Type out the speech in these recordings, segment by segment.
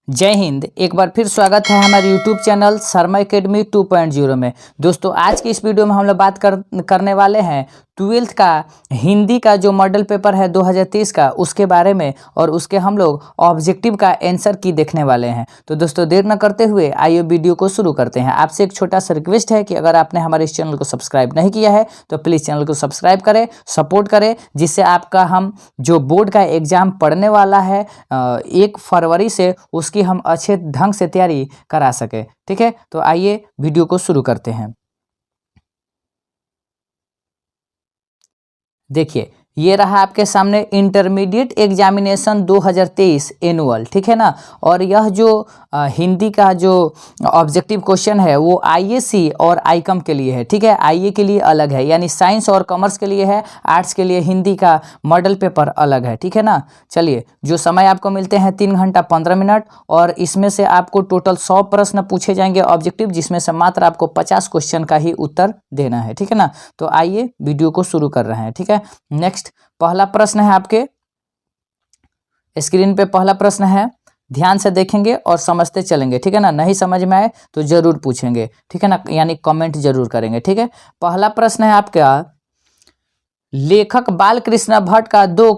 जय हिंद। एक बार फिर स्वागत है हमारे YouTube चैनल शर्मा एकेडमी 2.0 में। दोस्तों आज की इस वीडियो में हम लोग बात करने वाले हैं 12th का हिंदी का जो मॉडल पेपर है 2023 का, उसके बारे में और उसके हम लोग ऑब्जेक्टिव का आंसर की देखने वाले हैं। तो दोस्तों देर न करते हुए आइए वीडियो को शुरू करते हैं। आपसे एक छोटा सा रिक्वेस्ट है कि अगर आपने हमारे इस चैनल को सब्सक्राइब नहीं किया है तो प्लीज़ चैनल को सब्सक्राइब करें, सपोर्ट करें, जिससे आपका हम जो बोर्ड का एग्ज़ाम पढ़ने वाला है 1 फरवरी से, उसकी हम अच्छे ढंग से तैयारी करा सके। ठीक है, तो आइए वीडियो को शुरू करते हैं। देखिए, ये रहा आपके सामने इंटरमीडिएट एग्जामिनेशन 2023 एनुअल, ठीक है ना। और यह जो हिंदी का जो ऑब्जेक्टिव क्वेश्चन है वो आईएसी और आईकॉम के लिए है। ठीक है, आईए के लिए अलग है, यानी साइंस और कॉमर्स के लिए है, आर्ट्स के लिए हिंदी का मॉडल पेपर अलग है। ठीक है ना। चलिए, जो समय आपको मिलते हैं 3 घंटा 15 मिनट, और इसमें से आपको टोटल 100 प्रश्न पूछे जाएंगे ऑब्जेक्टिव, जिसमें से मात्र आपको 50 क्वेश्चन का ही उत्तर देना है। ठीक है ना। तो आइए वीडियो को शुरू कर रहे हैं। ठीक है, नेक्स्ट पहला प्रश्न है, आपके स्क्रीन पे पहला प्रश्न है, ध्यान से देखेंगे और समझते चलेंगे। ठीक है ना। नहीं समझ में आए तो जरूर पूछेंगे, ठीक है ना, यानी कमेंट जरूर करेंगे। ठीक है, पहला प्रश्न है आपका, लेखक बालकृष्ण भट्ट का 2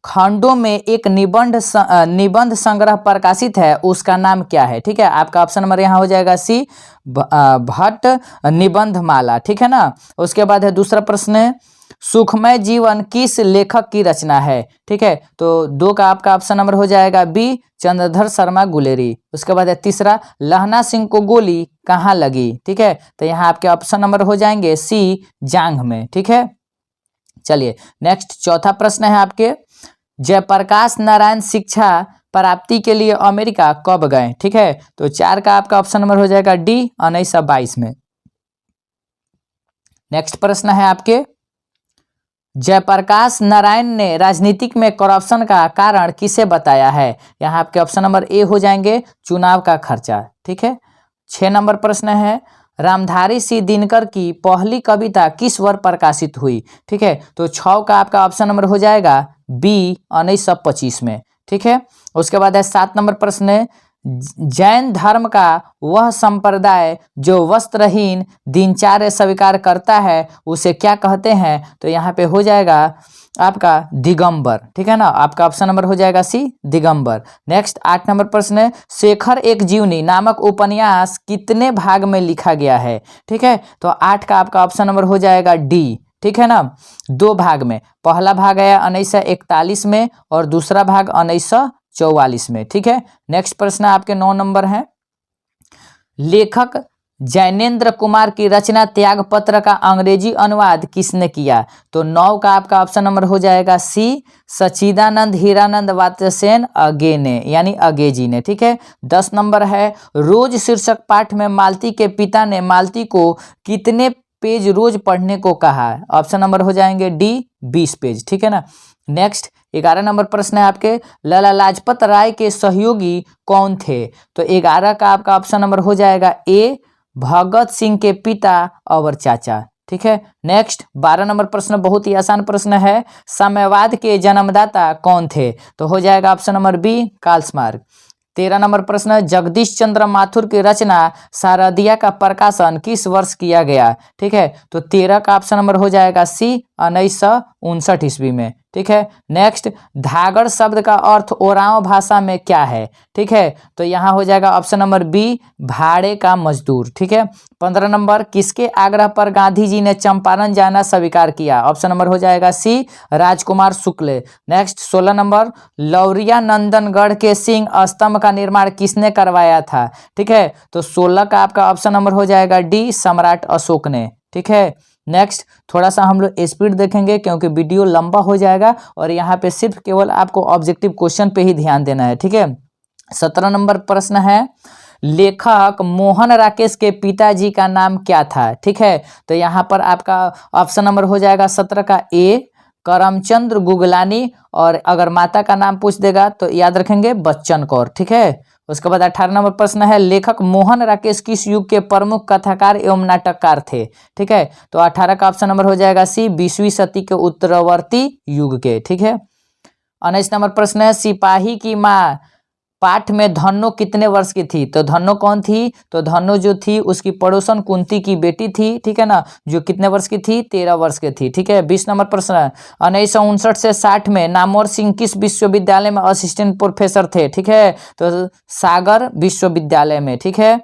खंडों में एक निबंध संग्रह प्रकाशित है, उसका नाम क्या है। ठीक है, आपका ऑप्शन नंबर यहाँ हो जाएगा सी, भट्ट निबंध माला। ठीक है ना। उसके बाद है दूसरा प्रश्न है, सुखमय जीवन किस लेखक की रचना है। ठीक है, तो 2 का आपका ऑप्शन नंबर हो जाएगा बी, चंद्रधर शर्मा गुलेरी। उसके बाद है तीसरा, लहना सिंह को गोली कहाँ लगी। ठीक है, तो यहाँ आपके ऑप्शन नंबर हो जाएंगे सी, जांघ में। ठीक है, चलिए नेक्स्ट चौथा प्रश्न है आपके, जयप्रकाश नारायण शिक्षा प्राप्ति के लिए अमेरिका कब गए। ठीक है, तो 4 का आपका ऑप्शन नंबर हो जाएगा डी, 1922 में। नेक्स्ट प्रश्न है आपके, जयप्रकाश नारायण ने राजनीतिक में करप्शन का कारण किसे बताया है। यहाँ आपके ऑप्शन नंबर ए हो जाएंगे, चुनाव का खर्चा। ठीक है, 6 नंबर प्रश्न है, रामधारी सिंह दिनकर की पहली कविता किस वर्ष प्रकाशित हुई। ठीक है, तो 6 का आपका ऑप्शन नंबर हो जाएगा बी, 1925 में। ठीक है, उसके बाद है 7 नंबर प्रश्न है, जैन धर्म का वह संप्रदाय जो वस्त्रहीन दिनचर्या स्वीकार करता है उसे क्या कहते हैं। तो यहाँ पे हो जाएगा आपका दिगंबर। ठीक है ना, आपका ऑप्शन नंबर हो जाएगा सी, दिगंबर। नेक्स्ट 8 नंबर प्रश्न है, शेखर एक जीवनी नामक उपन्यास कितने भाग में लिखा गया है। ठीक है, तो 8 का आपका ऑप्शन नंबर हो जाएगा डी। ठीक है ना, 2 भाग में, पहला भाग है 1941 में और दूसरा भाग 1944 में। ठीक है, नेक्स्ट प्रश्न आपके 9 नंबर है, लेखक जैनेन्द्र कुमार की रचना त्यागपत्र का अंग्रेजी अनुवाद किसने किया। तो 9 का आपका ऑप्शन नंबर हो जाएगा सी, सच्चिदानंद हीरानंद वात्स्यसेन अगेने, यानी अगेजी ने। ठीक है, 10 नंबर है, रोज शीर्षक पाठ में मालती के पिता ने मालती को कितने पेज रोज पढ़ने को कहा। ऑप्शन नंबर हो जाएंगे डी, 20 पेज। ठीक है ना। नेक्स्ट 11 नंबर प्रश्न है आपके, लाला लाजपत राय के सहयोगी कौन थे। तो 11 का आपका ऑप्शन नंबर हो जाएगा ए, भगत सिंह के पिता और चाचा। ठीक है, नेक्स्ट 12 नंबर प्रश्न बहुत ही आसान प्रश्न है, साम्यवाद के जन्मदाता कौन थे। तो हो जाएगा option number B, Karl Marx. 13 number प्रश्न, जगदीश चंद्र माथुर की रचना शारदिया का प्रकाशन किस वर्ष किया गया। ठीक है, तो 13 का ऑप्शन नंबर हो जाएगा सी, 1959 ईस्वी में। ठीक है, नेक्स्ट, धागड़ शब्द का अर्थ ओरांव भाषा में क्या है। ठीक है, तो यहाँ हो जाएगा ऑप्शन नंबर बी, भाड़े का मजदूर। ठीक है, 15 नंबर, किसके आग्रह पर गांधी जी ने चंपारण जाना स्वीकार किया। ऑप्शन नंबर हो जाएगा सी, राजकुमार शुक्ल। नेक्स्ट 16 नंबर, लौरिया नंदनगढ़ के सिंह स्तंभ का निर्माण किसने करवाया था। ठीक है, तो 16 का आपका ऑप्शन नंबर हो जाएगा डी, सम्राट अशोक ने। ठीक है, नेक्स्ट थोड़ा सा हम लोग स्पीड देखेंगे क्योंकि वीडियो लंबा हो जाएगा और यहाँ पे सिर्फ केवल आपको ऑब्जेक्टिव क्वेश्चन पे ही ध्यान देना है। ठीक है, 17 नंबर प्रश्न है, लेखक मोहन राकेश के पिताजी का नाम क्या था। ठीक है, तो यहाँ पर आपका ऑप्शन नंबर हो जाएगा 17 का ए, करमचंद्र गुगलानी, और अगर माता का नाम पूछ देगा तो याद रखेंगे बच्चन कौर। ठीक है, उसके बाद 18 नंबर प्रश्न है, लेखक मोहन राकेश किस युग के प्रमुख कथाकार एवं नाटककार थे। ठीक है, तो 18 का ऑप्शन नंबर हो जाएगा सी, 20वीं सदी के उत्तरवर्ती युग के। ठीक है, 19 नंबर प्रश्न है, सिपाही की माँ पाठ में धन्नो कितने वर्ष की थी? तो धन्नो कौन थी? तो धन्नो जो थी उसकी पड़ोसन कुंती की बेटी थी, ठीक है ना, जो कितने वर्ष की थी? 13 वर्ष की थी, ठीक है। 20 नंबर प्रश्न है, 1959 से 60 में नामवर सिंह किस विश्वविद्यालय में असिस्टेंट प्रोफेसर थे? ठीक है, तो सागर विश्वविद्यालय में, ठीक है।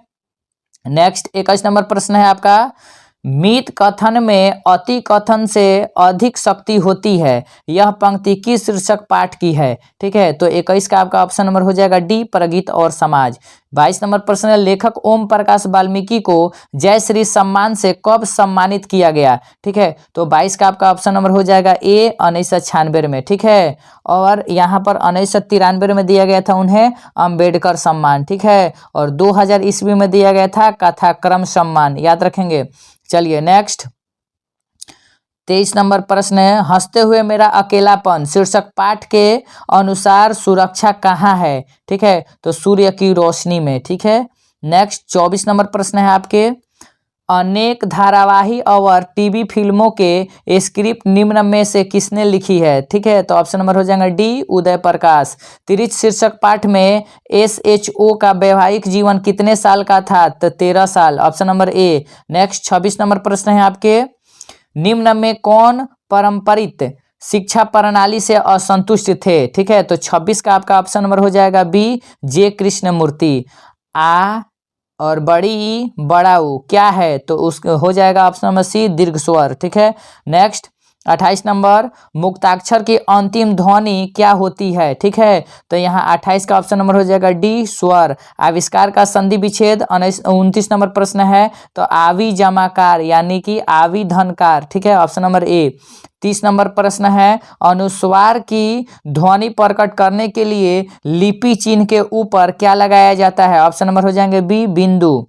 नेक्स्ट 21 नंबर प्रश्न है आपका, मित कथन में अति कथन से अधिक शक्ति होती है, यह पंक्ति किस शीर्षक पाठ की है? ठीक है, तो 21 का आपका ऑप्शन नंबर हो जाएगा डी, प्रगीत और समाज। 22 नंबर प्रश्न है, लेखक ओम प्रकाश वाल्मीकि को जय श्री सम्मान से कब सम्मानित किया गया? ठीक है, तो 22 का आपका ऑप्शन नंबर हो जाएगा ए, 1996 में, ठीक है। और यहाँ पर 1993 में दिया गया था उन्हें अंबेडकर सम्मान, ठीक है, और 2000 ईस्वी में दिया गया था कथाक्रम सम्मान, याद रखेंगे। चलिए नेक्स्ट 23 नंबर प्रश्न है, हंसते हुए मेरा अकेलापन शीर्षक पाठ के अनुसार सुरक्षा कहाँ है? ठीक है, तो सूर्य की रोशनी में, ठीक है। नेक्स्ट 24 नंबर प्रश्न है आपके, अनेक धारावाही और टीवी फिल्मों के स्क्रिप्ट निम्न में से किसने लिखी है? ठीक है, तो ऑप्शन नंबर हो जाएगा डी, उदय प्रकाश। तिरछित शीर्षक पाठ में SHO का वैवाहिक जीवन कितने साल का था? तो 13 साल, option number A. Next 26 number प्रश्न है आपके, निम्न में कौन पारंपरिक शिक्षा प्रणाली से असंतुष्ट थे? ठीक है, तो 26 का आपका ऑप्शन नंबर हो जाएगा बी, जे कृष्णमूर्ति। आ और बड़ी बड़ा ऊ क्या है? तो उस हो जाएगा ऑप्शन नंबर सी, दीर्घ स्वर, ठीक है। नेक्स्ट 28 नंबर, मुक्ताक्षर की अंतिम ध्वनि क्या होती है? ठीक है, तो यहाँ 28 का ऑप्शन नंबर हो जाएगा डी, स्वर। आविष्कार का संधि विच्छेद 29 नंबर प्रश्न है, तो आवी जमाकार यानी कि आवी धनकार, ठीक है, ऑप्शन नंबर ए। 30 नंबर प्रश्न है, अनुस्वार की ध्वनि प्रकट करने के लिए लिपि चिन्ह के ऊपर क्या लगाया जाता है? ऑप्शन नंबर हो जाएंगे बी, बिंदु।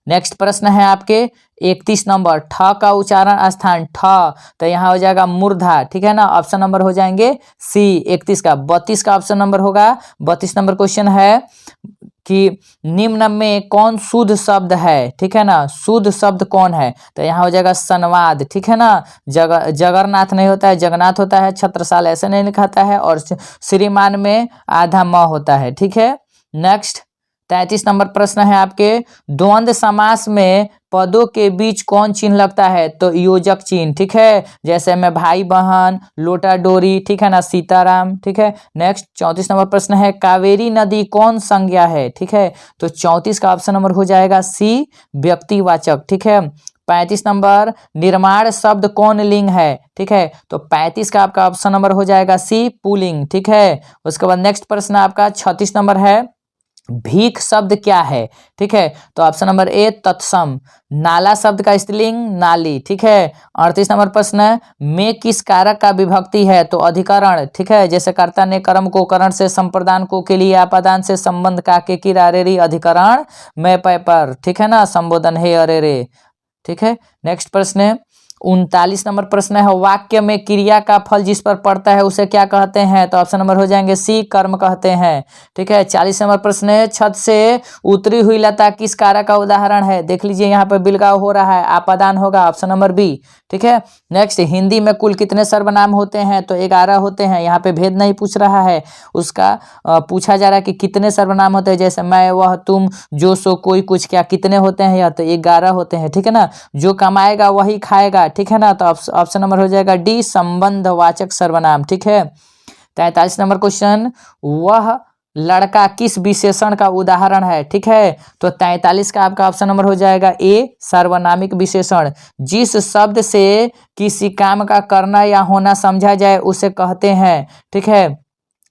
नेक्स्ट प्रश्न है आपके 31 नंबर, ठ का उच्चारण स्थान ठ, तो यहाँ हो जाएगा मूर्धा, ठीक है ना, ऑप्शन नंबर हो जाएंगे सी 31 का। 32 का ऑप्शन नंबर होगा, 32 नंबर क्वेश्चन है कि निम्न में कौन शुद्ध शब्द है? ठीक है ना, शुद्ध शब्द कौन है? तो यहाँ हो जाएगा संवाद, ठीक है ना। जगरनाथ नहीं होता है, जगन्नाथ होता है। छत्रसाल ऐसे नहीं लिखाता है, और श्रीमान में आधा म होता है, ठीक है। नेक्स्ट 33 नंबर प्रश्न है आपके, द्वंद्व समास में पदों के बीच कौन चिन्ह लगता है? तो योजक चिन्ह, ठीक है, जैसे में भाई बहन, लोटा डोरी, ठीक है ना, सीताराम, ठीक है। नेक्स्ट 34 नंबर प्रश्न है, कावेरी नदी कौन संज्ञा है? ठीक है, तो 34 का ऑप्शन नंबर हो जाएगा सी, व्यक्तिवाचक, ठीक है। 35 नंबर, निर्माण शब्द कौन लिंग है? ठीक है, तो 35 का आपका ऑप्शन नंबर हो जाएगा सी, पुल्लिंग, ठीक है। उसके बाद नेक्स्ट प्रश्न आपका 36 नंबर है, भीख शब्द क्या है? ठीक है, तो ऑप्शन नंबर ए, तत्सम। नाला शब्द का स्त्रीलिंग नाली, ठीक है। 38 नंबर प्रश्न है, में किस कारक का विभक्ति है? तो अधिकरण, ठीक है, जैसे कर्ता ने कर्म को करण से, संप्रदान को के लिए, आपादान से, संबंध का के की रे अधिकरण मैं पै पर, ठीक है ना, संबोधन है अरे रे, ठीक है। नेक्स्ट प्रश्न है 39 नंबर प्रश्न है, वाक्य में क्रिया का फल जिस पर पड़ता है उसे क्या कहते हैं? तो ऑप्शन नंबर हो जाएंगे सी, कर्म कहते हैं, ठीक है। 40 नंबर प्रश्न है, छत से उतरी हुई लता किस कारक का उदाहरण है? देख लीजिए यहाँ पे बिलगाव हो रहा है, आपादान होगा, ऑप्शन नंबर बी, ठीक है। नेक्स्ट, हिंदी में कुल कितने सर्वनाम होते हैं? तो 11 होते हैं। यहाँ पे भेद नहीं पूछ रहा है, उसका पूछा जा रहा है कि कितने सर्वनाम होते हैं, जैसे मैं, वह, तुम, जो, सो, कोई, कुछ, क्या, कितने होते हैं? या तो 11 होते हैं, ठीक है ना। जो कमाएगा वही खाएगा, ठीक है ना, तो ऑप्शन नंबर हो जाएगा डी, संबंधवाचक सर्वनाम, ठीक है। 43 नंबर क्वेश्चन, वह लड़का किस विशेषण का उदाहरण है? ठीक है, तो 43 का आपका ऑप्शन नंबर हो जाएगा ए, सार्वनामिक विशेषण। जिस शब्द से किसी काम का करना या होना समझा जाए उसे कहते हैं, ठीक है,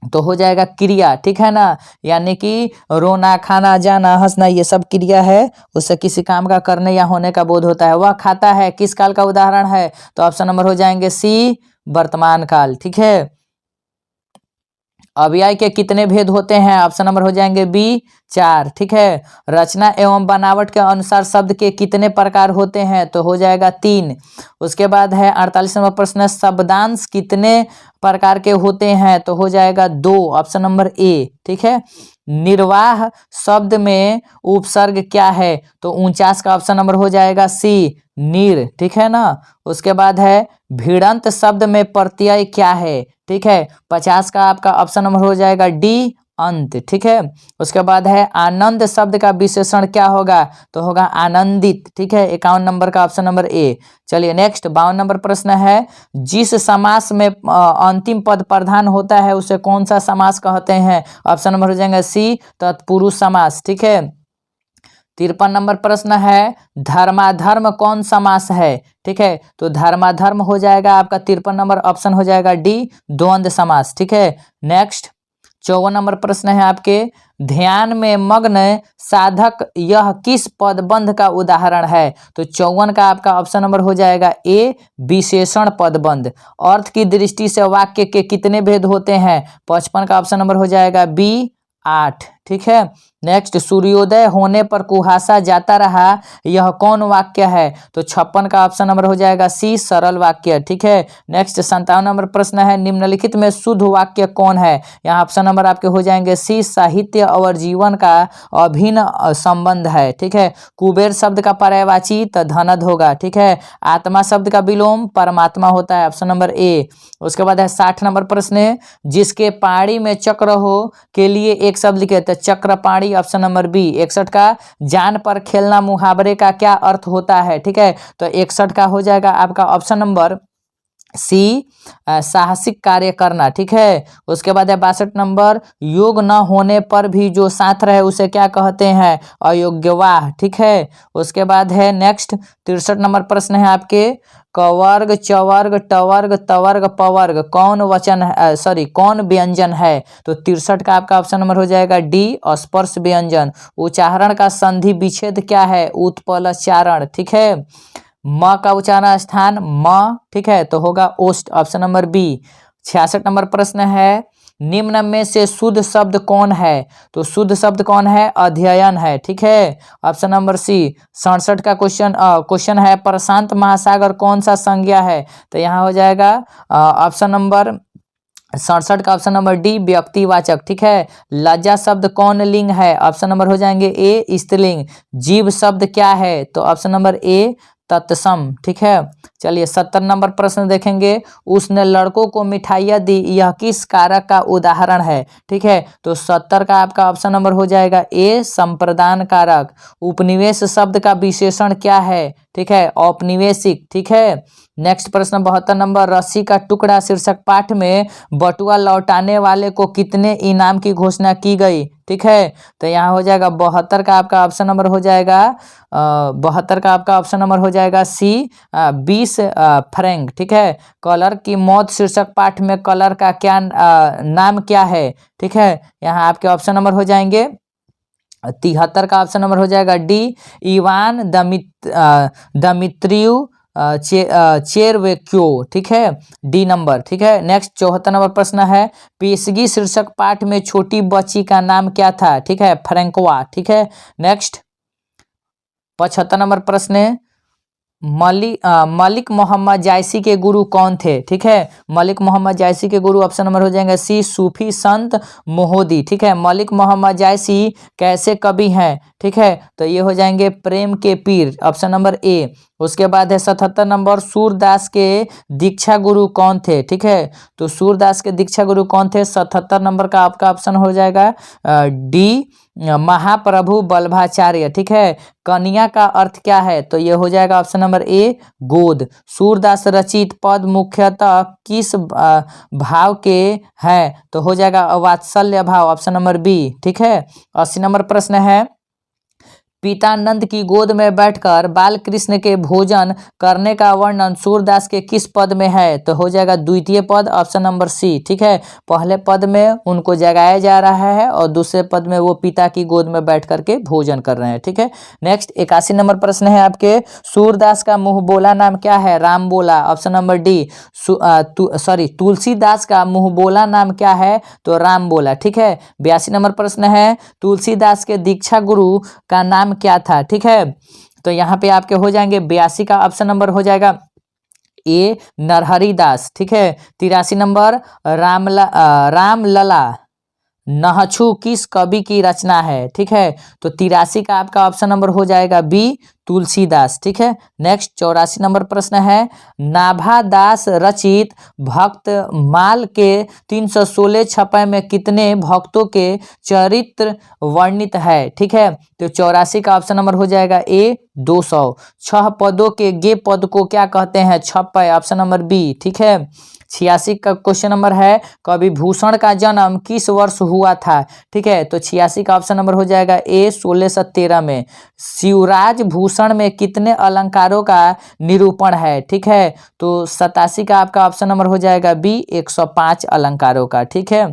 तो हो जाएगा क्रिया, ठीक है ना, यानी कि रोना, खाना, जाना, हंसना, ये सब क्रिया है, उससे किसी काम का करने या होने का बोध होता है। वह खाता है किस काल का उदाहरण है? तो ऑप्शन नंबर हो जाएंगे सी, वर्तमान काल, ठीक है। अव्यय के कितने भेद होते हैं? ऑप्शन नंबर हो जाएंगे बी, 4, ठीक है। रचना एवं बनावट के अनुसार शब्द के कितने प्रकार होते हैं? तो हो जाएगा 3। उसके बाद है 48 नंबर प्रश्न, शब्दांश कितने प्रकार के होते हैं? तो हो जाएगा 2, ऑप्शन नंबर ए, ठीक है। निर्वाह शब्द में उपसर्ग क्या है? तो 49 का ऑप्शन नंबर हो जाएगा सी, नीर, ठीक है ना। उसके बाद है भिड़ंत शब्द में प्रत्यय क्या है? ठीक है, 50 का आपका ऑप्शन नंबर हो जाएगा डी, अंत, ठीक है। उसके बाद है आनंद शब्द का विशेषण क्या होगा, तो होगा आनंदित, ठीक है। 51 नंबर का ऑप्शन नंबर ए। चलिए नेक्स्ट 52 नंबर प्रश्न है, जिस समास में अंतिम पद प्रधान होता है उसे कौन सा समास कहते हैं। ऑप्शन नंबर हो जाएगा सी, तत्पुरुष समास, ठीक है। 53 नंबर प्रश्न है, धर्माधर्म कौन समास है, ठीक है। तो धर्माधर्म हो जाएगा आपका 53 नंबर ऑप्शन हो जाएगा डी, द्वंद्व समास, ठीक है। नेक्स्ट 54 नंबर प्रश्न है आपके, ध्यान में मग्न साधक यह किस पदबंध का उदाहरण है। तो 54 का आपका ऑप्शन नंबर हो जाएगा ए, विशेषण पदबंध। अर्थ की दृष्टि से वाक्य के कितने भेद होते हैं। 55 का ऑप्शन नंबर हो जाएगा बी, 8, ठीक है। नेक्स्ट, सूर्योदय होने पर कुहासा जाता रहा यह कौन वाक्य है। तो 56 का ऑप्शन नंबर हो जाएगा सी, सरल वाक्य, ठीक है। नेक्स्ट 57 नंबर प्रश्न है, निम्नलिखित में शुद्ध वाक्य कौन है। यहाँ ऑप्शन नंबर आपके हो जाएंगे सी, साहित्य और जीवन का अभिन्न संबंध है, ठीक है। कुबेर शब्द का पर्यायवाची तो धनद होगा, ठीक है। आत्मा शब्द का विलोम परमात्मा होता है, ऑप्शन नंबर ए। उसके बाद है 60 नंबर प्रश्न, जिसके पाड़ी में चक्र हो के लिए एक शब्द लिखे तो चक्रपाणी, ऑप्शन नंबर बी। 61 का, जान पर खेलना मुहावरे का क्या अर्थ होता है, ठीक है। तो 61 का हो जाएगा आपका ऑप्शन नंबर सी, साहसिक कार्य करना, ठीक है। उसके बाद है 62 नंबर, योग न होने पर भी जो साथ रहे उसे क्या कहते हैं, अयोग्यवाह, ठीक है। उसके बाद है नेक्स्ट 63 नंबर प्रश्न है आपके, कवर्ग चवर्ग टवर्ग तवर्ग पवर्ग कौन वचन है, सॉरी कौन व्यंजन है। तो 63 का आपका ऑप्शन नंबर हो जाएगा डी, स्पर्श व्यंजन। उच्चारण का संधि विच्छेद क्या है, उत्पलचारण, ठीक है। म का उच्चारण स्थान म, ठीक है, तो होगा ओस्ट, ऑप्शन नंबर बी। 66 नंबर प्रश्न है, निम्न में से शुद्ध शब्द कौन है। तो शुद्ध शब्द कौन है, अध्ययन है, ठीक है, ऑप्शन नंबर सी। 67 का क्वेश्चन है, प्रशांत महासागर कौन सा संज्ञा है। तो यहाँ हो जाएगा ऑप्शन नंबर 67 का ऑप्शन नंबर डी, व्यक्तिवाचक, ठीक है। लज्जा शब्द कौन लिंग है, ऑप्शन नंबर हो जाएंगे ए, स्त्रीलिंग। जीव शब्द क्या है, तो ऑप्शन नंबर ए, तत्सम, ठीक है। चलिए 70 नंबर प्रश्न देखेंगे, उसने लड़कों को मिठाइयाँ दी यह किस कारक का उदाहरण है, ठीक है। तो 70 का आपका ऑप्शन नंबर हो जाएगा ए, संप्रदान कारक। उपनिवेश शब्द का विशेषण क्या है, ठीक है, औपनिवेशिक, ठीक है। नेक्स्ट प्रश्न 72 नंबर, रस्सी का टुकड़ा शीर्षक पाठ में बटुआ लौटाने वाले को कितने इनाम की घोषणा की गई, ठीक है। तो यहाँ हो जाएगा 72 का आपका ऑप्शन नंबर हो जाएगा 72 का आपका ऑप्शन नंबर हो जाएगा सी, 20 फ्रैंक, ठीक है। कलर की मौत शीर्षक पाठ में कलर का क्या नाम क्या है, ठीक है। यहाँ आपके ऑप्शन नंबर हो जाएंगे 73 का ऑप्शन नंबर हो जाएगा डी, इवान दमित्रियु चेरवेक्यो, ठीक है, डी नंबर, ठीक है। नेक्स्ट 74 नंबर प्रश्न है, पेशगी शीर्षक पाठ में छोटी बच्ची का नाम क्या था, ठीक है, फ्रैंकवा, ठीक है। नेक्स्ट 75 नंबर प्रश्न है, मलिक मोहम्मद जायसी के गुरु कौन थे, ठीक है। मलिक मोहम्मद जायसी के गुरु ऑप्शन नंबर हो जाएंगे सी, सूफी संत मोहदी, ठीक है। मलिक मोहम्मद जायसी कैसे कवि हैं, ठीक है, तो ये हो जाएंगे प्रेम के पीर, ऑप्शन नंबर ए। उसके बाद है 77 नंबर, सूरदास के दीक्षा गुरु कौन थे, ठीक है। तो सूरदास के दीक्षा गुरु कौन थे, 77 नंबर का आपका ऑप्शन हो जाएगा डी, महाप्रभु वल्लभाचार्य, ठीक है। कन्या का अर्थ क्या है, तो ये हो जाएगा ऑप्शन नंबर ए, गोद। सूरदास रचित पद मुख्यतः किस भाव के हैं, तो हो जाएगा वात्सल्य भाव, ऑप्शन नंबर बी, ठीक है। 80 नंबर प्रश्न है, पिता नंद की गोद में बैठकर बाल कृष्ण के भोजन करने का वर्णन सूरदास के किस पद में है, तो हो जाएगा द्वितीय पद, ऑप्शन नंबर सी, ठीक है। पहले पद में उनको जगाया जा रहा है और दूसरे पद में वो पिता की गोद में बैठ करके भोजन कर रहे हैं, ठीक है। नेक्स्ट 81 नंबर प्रश्न है आपके, सूरदास का मुंह बोला नाम क्या है, राम बोला, ऑप्शन नंबर डी। तुलसीदास का मुंह बोला नाम क्या है, तो राम बोला, ठीक है। 82 नंबर प्रश्न है, तुलसीदास के दीक्षा गुरु का नाम क्या था, ठीक है। तो यहाँ पे आपके हो जाएंगे 82 का ऑप्शन नंबर हो जाएगा ए, नरहरि दास, ठीक है। 83 नंबर, रामलला नहछु किस कवि की रचना है? ठीक है, तो 83 का आपका ऑप्शन नंबर हो जाएगा बी, तुलसीदास। ठीक है, नेक्स्ट 84 नंबर प्रश्न है, नाभा दास रचित भक्त माल के 316 छपे में कितने भक्तों के चरित्र वर्णित है? ठीक है, तो 84 का ऑप्शन नंबर हो जाएगा ए, 200। 6 पदों के गे पद को क्या कहते हैं? छपे, ऑप्शन नंबर बी। ठीक है, 86 का क्वेश्चन नंबर है, कवि भूषण का जन्म किस वर्ष हुआ था? ठीक है, तो 86 का ऑप्शन नंबर हो जाएगा ए, 1613 में। शिवराज भूषण में कितने अलंकारों का निरूपण है? ठीक है, तो 87 का आपका ऑप्शन नंबर हो जाएगा बी, 105 अलंकारों का। ठीक है,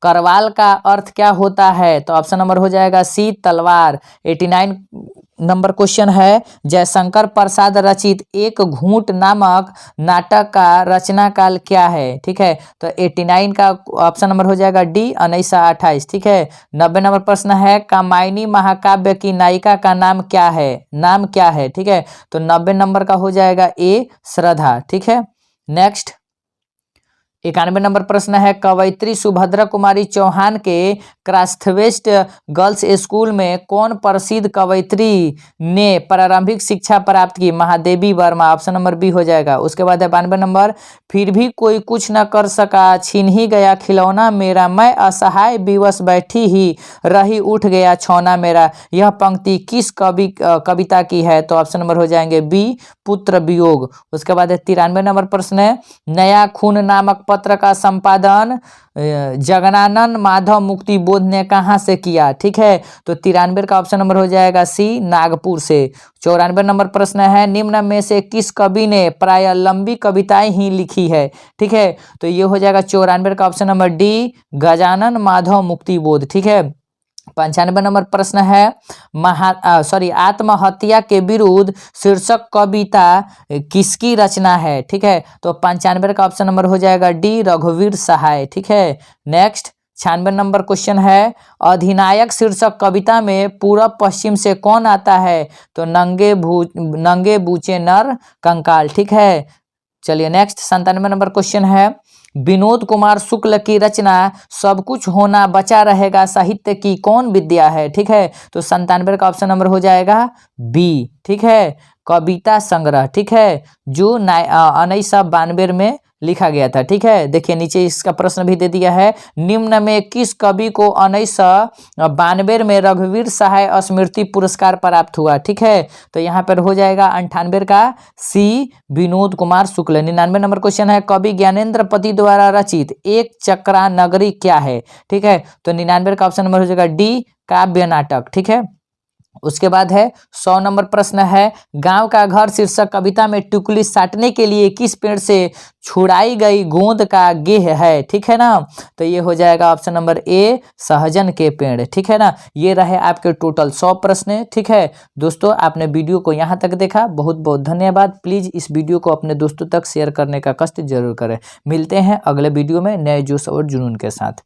करवाल का अर्थ क्या होता है? तो ऑप्शन नंबर हो जाएगा सी, तलवार। 89 नंबर क्वेश्चन है, जयशंकर प्रसाद रचित एक घूंट नामक नाटक का रचना काल क्या है? ठीक है, तो 89 का ऑप्शन नंबर हो जाएगा डी, 1928। ठीक है, 90 नंबर प्रश्न है, कामायनी महाकाव्य की नायिका का नाम क्या है? नाम क्या है? ठीक है, तो 90 नंबर का हो जाएगा ए, श्रद्धा। ठीक है, नेक्स्ट 91 नंबर प्रश्न है, कवयित्री सुभद्रा कुमारी चौहान के क्रास्थवेस्ट गर्ल्स स्कूल में कौन प्रसिद्ध कवयित्री ने प्रारंभिक शिक्षा प्राप्त की? Mahadevi Verma, option number B हो जाएगा। उसके बाद है 92 नंबर, फिर भी कोई कुछ न कर सका, छीन ही गया खिलौना मेरा, मैं असहाय विवश बैठी ही रही, उठ गया छौना मेरा। यह पंक्ति किस कविता की है? तो ऑप्शन नंबर हो जाएंगे बी, पुत्र वियोग। उसके बाद है 93 नंबर प्रश्न है, नया खून नामक पत्र का संपादन जगनानंद माधव मुक्ति बोध ने कहाँ से किया? ठीक है, तो 93 का ऑप्शन नंबर हो जाएगा सी, नागपुर से। 94 नंबर प्रश्न है, निम्न में से किस कवि ने प्राय लंबी कविताएं ही लिखी है? ठीक है, तो ये हो जाएगा 94 का option number D, Gajanan Madhav मुक्ति बोध। ठीक है, 95 नंबर प्रश्न है, आत्महत्या के विरुद्ध शीर्षक कविता किसकी रचना है? ठीक है, तो 95 का ऑप्शन नंबर हो जाएगा डी, रघुवीर सहाय। ठीक है, नेक्स्ट 96 नंबर क्वेश्चन है, अधिनायक शीर्षक कविता में पूरब पश्चिम से कौन आता है? तो नंगे बूचे नर कंकाल। ठीक है, चलिए नेक्स्ट 97 नंबर क्वेश्चन है, विनोद कुमार शुक्ल की रचना सब कुछ होना बचा रहेगा साहित्य की कौन विद्या है? ठीक है, तो 97 का ऑप्शन नंबर हो जाएगा बी। ठीक है, कविता संग्रह। ठीक है, जो 1992 में लिखा गया था। ठीक है, देखिए नीचे इसका प्रश्न भी दे दिया है, निम्न में किस कवि को 1992 में रघुवीर सहाय स्मृति पुरस्कार प्राप्त हुआ? ठीक है, तो यहाँ पर हो जाएगा 98 का सी, विनोद कुमार शुक्ल। 99 नंबर क्वेश्चन है, कवि ज्ञानेंद्र पति द्वारा रचित एक चक्रा नगरी क्या है? ठीक है, तो 99 का ऑप्शन नंबर हो जाएगा डी, काव्य नाटक। ठीक है, उसके बाद है 100 नंबर प्रश्न है, गांव का घर शीर्षक कविता में टुकली साटने के लिए किस पेड़ से छुड़ाई गई गोंद का गेह है? ठीक है ना, तो ये हो जाएगा ऑप्शन नंबर ए, सहजन के पेड़। ठीक है ना, ये रहे आपके टोटल 100 प्रश्न। ठीक है दोस्तों, आपने वीडियो को यहाँ तक देखा, बहुत बहुत धन्यवाद। प्लीज़ इस वीडियो को अपने दोस्तों तक शेयर करने का कष्ट जरूर करें। मिलते हैं अगले वीडियो में नए जोश और जुनून के साथ।